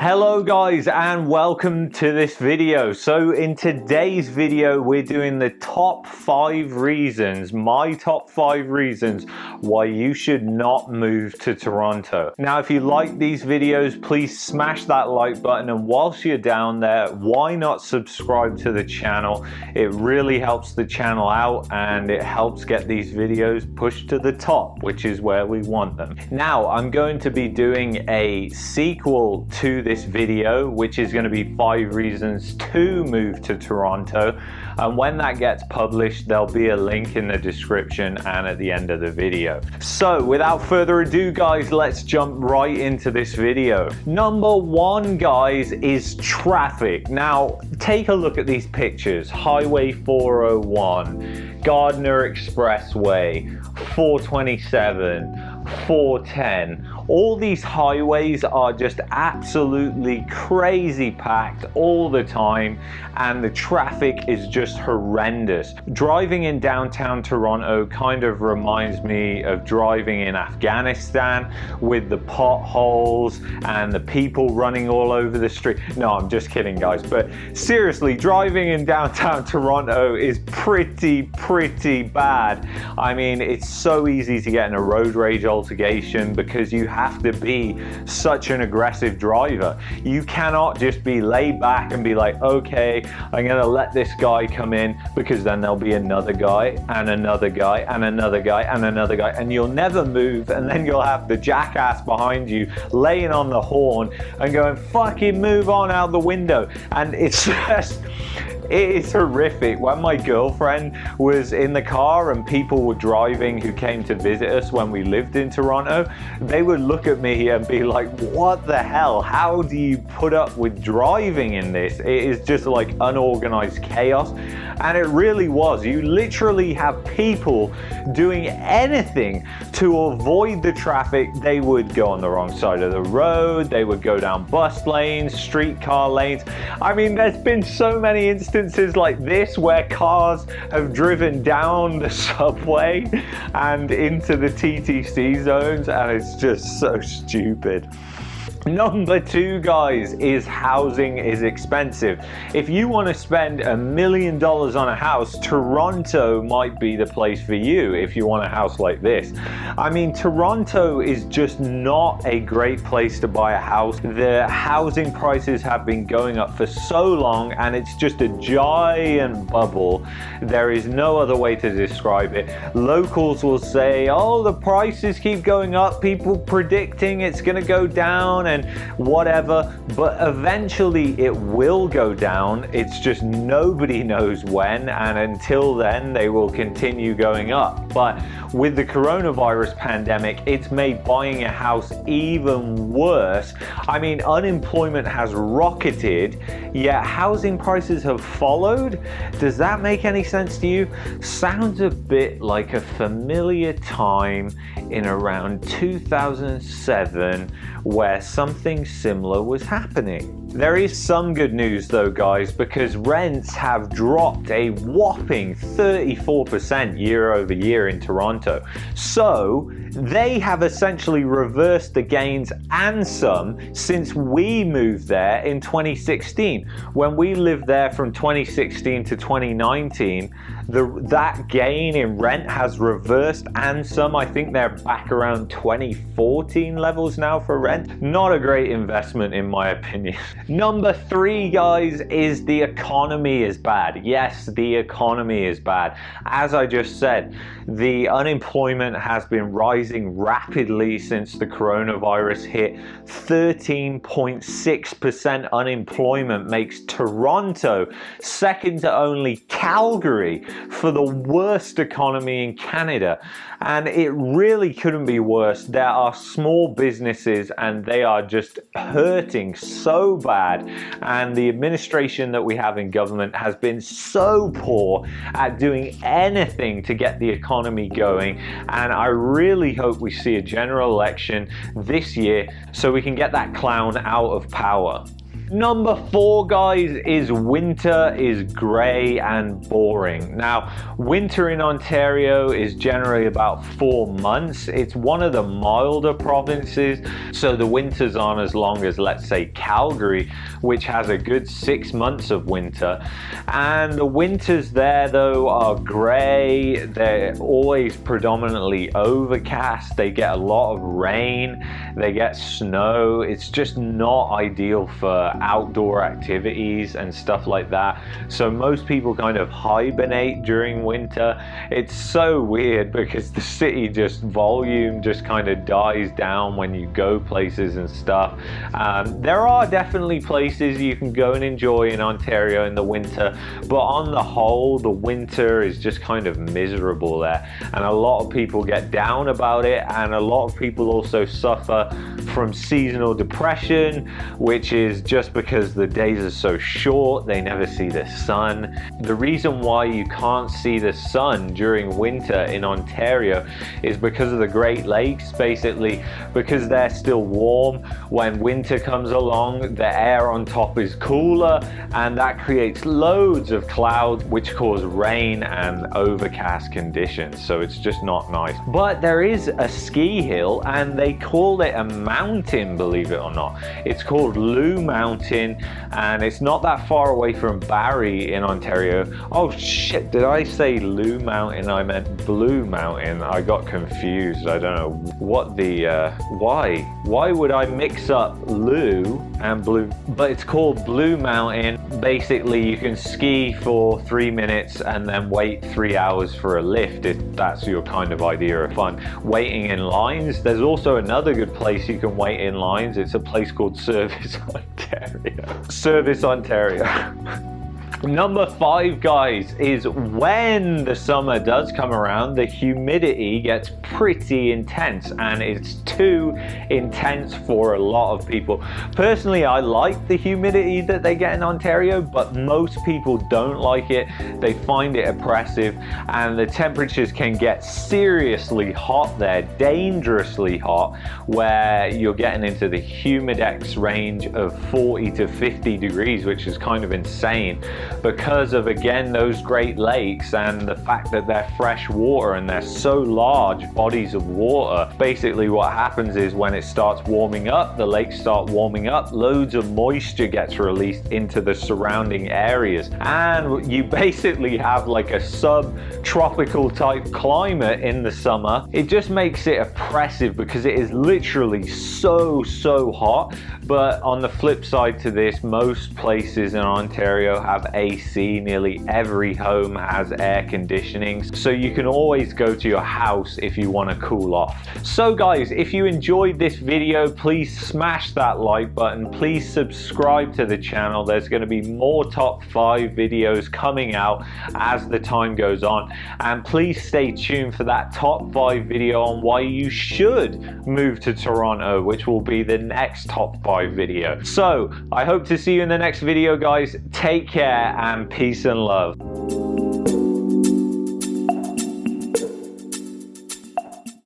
Hello guys and welcome to this video. So in today's video we're doing the top 5 reasons, my top 5 reasons why you should not move to Toronto. Now if you like these videos, please smash that like button, and whilst you're down there, why not subscribe to the channel? It really helps the channel out and it helps get these videos pushed to the top, which is where we want them. Now I'm going to be doing a sequel to this video, which is going to be 5 reasons to move to Toronto, and when that gets published there'll be a link in the description and at the end of the video. So without further ado guys, let's jump right into this video. Number 1 guys is traffic. Now take a look at these pictures. Highway 401, Gardiner Expressway, 427, 410. All these highways are just absolutely crazy packed all the time, and the traffic is just horrendous. Driving in downtown Toronto kind of reminds me of driving in Afghanistan, with the potholes and the people running all over the street. No, I'm just kidding guys, but seriously, driving in downtown Toronto is pretty bad. I mean, it's so easy to get in a road rage altercation because you have to be such an aggressive driver. You cannot just be laid back and be like, okay, I'm gonna let this guy come in, because then there'll be another guy and another guy and another guy and another guy, and you'll never move, and then you'll have the jackass behind you laying on the horn and going, fucking move on out the window. And it's just, it is horrific. When my girlfriend was in the car and people were driving who came to visit us when we lived in Toronto, they would look at me and be like, what the hell? How do you put up with driving in this? It is just like unorganized chaos. And it really was. You literally have people doing anything to avoid the traffic. They would go on the wrong side of the road. They would go down bus lanes, streetcar lanes. I mean, there's been so many instances like this where cars have driven down the subway and into the TTC zones, and it's just so stupid. Number 2 guys is housing is expensive. If you want to spend $1 million on a house, Toronto might be the place for you if you want a house like this. I mean, Toronto is just not a great place to buy a house. The housing prices have been going up for so long, and it's just a giant bubble. There is no other way to describe it. Locals will say, oh, the prices keep going up, people predicting it's going to go down and whatever, but eventually it will go down. It's just nobody knows when, and until then they will continue going up. But with the coronavirus pandemic, it's made buying a house even worse. I mean, unemployment has rocketed, yet housing prices have followed. Does that make any sense to you? Sounds a bit like a familiar time in around 2007 where something similar was happening. There is some good news though guys, because rents have dropped a whopping 34% year over year in Toronto. So they have essentially reversed the gains and some since we moved there in 2016. When we lived there from 2016 to 2019, that gain in rent has reversed and some. I think they're back around 2014 levels now for rent. Not a great investment in my opinion. Number 3 guys is the economy is bad. Yes, the economy is bad. As I just said, the unemployment has been rising rapidly since the coronavirus hit. 13.6% unemployment makes Toronto second to only Calgary for the worst economy in Canada. And it really couldn't be worse. There are small businesses and they are just hurting so bad. And the administration that we have in government has been so poor at doing anything to get the economy going. And I really hope we see a general election this year so we can get that clown out of power. Number 4, guys, is winter is grey and boring. Now, winter in Ontario is generally about 4 months. It's one of the milder provinces, so the winters aren't as long as, let's say, Calgary, which has a good 6 months of winter. And the winters there, though, are grey. They're always predominantly overcast. They get a lot of rain. They get snow. It's just not ideal for outdoor activities and stuff like that. So most people kind of hibernate during winter. It's so weird because the city volume just kind of dies down when you go places and stuff. There are definitely places you can go and enjoy in Ontario in the winter, but on the whole, the winter is just kind of miserable there. And a lot of people get down about it, and a lot of people also suffer from seasonal depression, which is just because the days are so short, they never see the sun. The reason why you can't see the sun during winter in Ontario is because of the Great Lakes, basically because they're still warm. When winter comes along, the air on top is cooler, and that creates loads of clouds which cause rain and overcast conditions, so it's just not nice. But there is a ski hill, and they call it a mountain, believe it or not. It's called Lou Mountain, and it's not that far away from Barrie in Ontario. Oh shit, did I say Lou Mountain? I meant Blue Mountain. I got confused. I don't know what the why would I mix up Lou and Blue? But it's called Blue Mountain. Basically, you can ski for 3 minutes and then wait 3 hours for a lift, if that's your kind of idea of fun. Waiting in lines. There's also another good place you can wait in lines. It's a place called Service Ontario. Service Ontario. Number 5, guys, is when the summer does come around, the humidity gets pretty intense, and it's too intense for a lot of people. Personally, I like the humidity that they get in Ontario, but most people don't like it. They find it oppressive, and the temperatures can get seriously hot there, dangerously hot, where you're getting into the humidex range of 40 to 50 degrees, which is kind of insane. Because of, again, those Great Lakes and the fact that they're fresh water and they're so large bodies of water. Basically what happens is when it starts warming up, the lakes start warming up, loads of moisture gets released into the surrounding areas, and you basically have like a subtropical type climate in the summer. It just makes it oppressive because it is literally so hot. But on the flip side to this, most places in Ontario have AC. Nearly every home has air conditioning, so you can always go to your house if you want to cool off. So guys, if you enjoyed this video, please smash that like button. Please subscribe to the channel. There's going to be more top 5 videos coming out as the time goes on, and please stay tuned for that top 5 video on why you should move to Toronto, which will be the next top 5 video. So I hope to see you in the next video, guys. Take care and peace and love.